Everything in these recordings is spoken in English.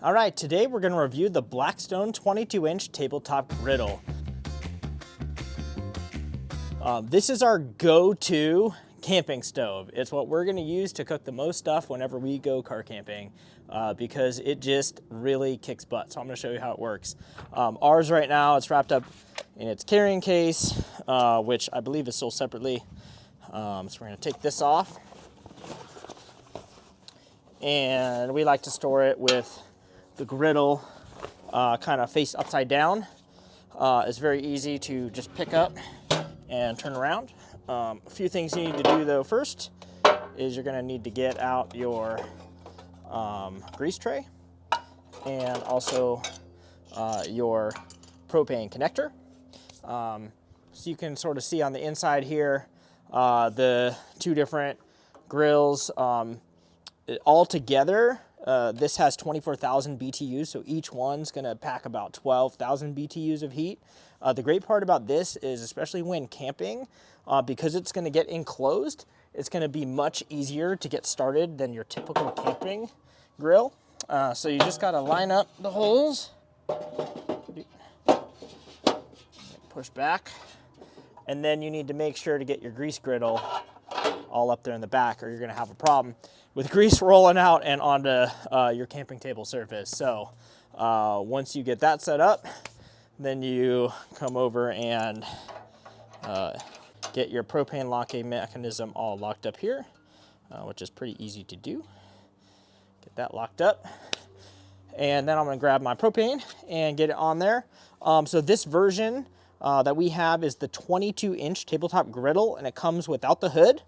All right, today we're gonna review the Blackstone 22-inch tabletop griddle. This is our go-to camping stove. It's what we're gonna use to cook the most stuff whenever we go car camping because it just really kicks butt. So I'm gonna show you how it works. Ours right now, it's wrapped up in its carrying case, which I believe is sold separately. So we're gonna take this off. And we like to store it with the griddle kind of face upside down. It's very easy to just pick up and turn around. A few things you need to do though first is you're gonna need to get out your grease tray and also your propane connector. So you can sort of see on the inside here the two different grills. All together, this has 24,000 BTUs, so each one's gonna pack about 12,000 BTUs of heat. The great part about this is, especially when camping, because it's gonna get enclosed, it's gonna be much easier to get started than your typical camping grill. So you just gotta line up the holes, push back, and then you need to make sure to get your grease griddle all up there in the back, or you're gonna have a problem with grease rolling out and onto your camping table surface. So once you get that set up, then you come over and get your propane locking mechanism all locked up here, which is pretty easy to do. Get that locked up. And then I'm gonna grab my propane and get it on there. So this version that we have is the 22-inch tabletop griddle, and it comes without the hood.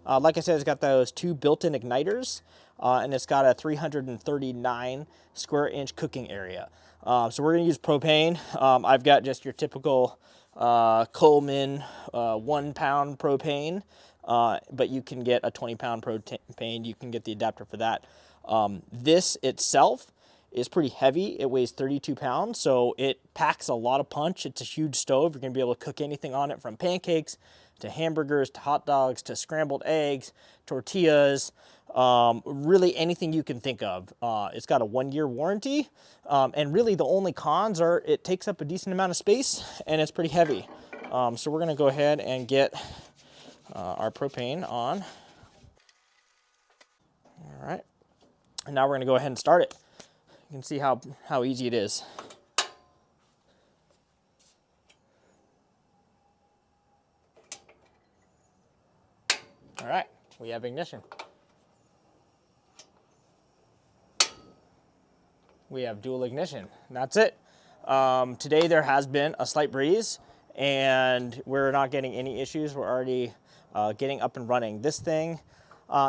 Like I said, it's got those two built-in igniters, and it's got a 339 square inch cooking area. So we're gonna use propane. I've got just your typical Coleman 1 pound propane, but you can get a 20-pound propane. You can get the adapter for that. This itself is pretty heavy. It weighs 32 pounds, so it packs a lot of punch. It's a huge stove. You're gonna be able to cook anything on it, from pancakes to hamburgers, to hot dogs, to scrambled eggs, tortillas, really anything you can think of. It's got a 1-year warranty, and really the only cons are it takes up a decent amount of space and it's pretty heavy. So we're gonna go ahead and get our propane on. All right, and now we're gonna go ahead and start it. You can see how easy it is. All right, we have ignition. We have dual ignition, and that's it. Today there has been a slight breeze, and we're not getting any issues. We're already getting up and running. This thing,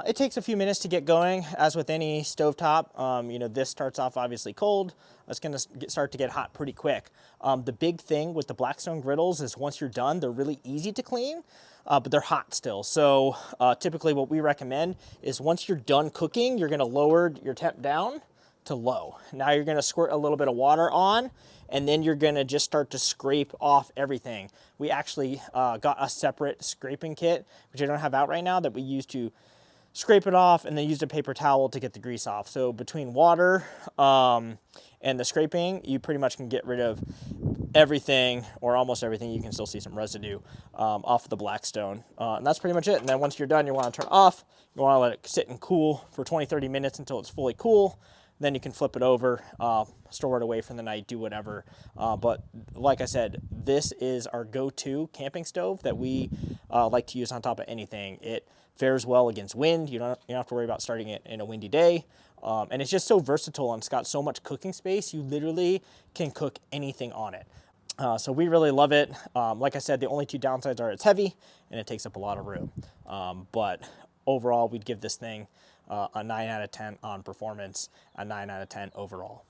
it takes a few minutes to get going, as with any stovetop. You know, this starts off obviously cold. It's gonna start to get hot pretty quick. The big thing with the Blackstone griddles is once you're done, they're really easy to clean, but they're hot still. So typically what we recommend is once you're done cooking, you're gonna lower your temp down to low. Now you're gonna squirt a little bit of water on, and then you're gonna just start to scrape off everything. We actually got a separate scraping kit, which I don't have out right now, that we use to scrape it off, and then use a paper towel to get the grease off. So between water and the scraping, you pretty much can get rid of everything, or almost everything. You can still see some residue off of the Blackstone. And that's pretty much it. And then once you're done, you wanna turn it off. You wanna let it sit and cool for 20-30 minutes until it's fully cool. Then you can flip it over, store it away for the night, do whatever. But like I said, this is our go-to camping stove that we like to use on top of anything. It fares well against wind. You don't have to worry about starting it in a windy day. And it's just so versatile, and it's got so much cooking space. You literally can cook anything on it. So we really love it. Like I said, the only two downsides are it's heavy and it takes up a lot of room. But overall, we'd give this thing a 9 out of 10 on performance, a 9 out of 10 overall.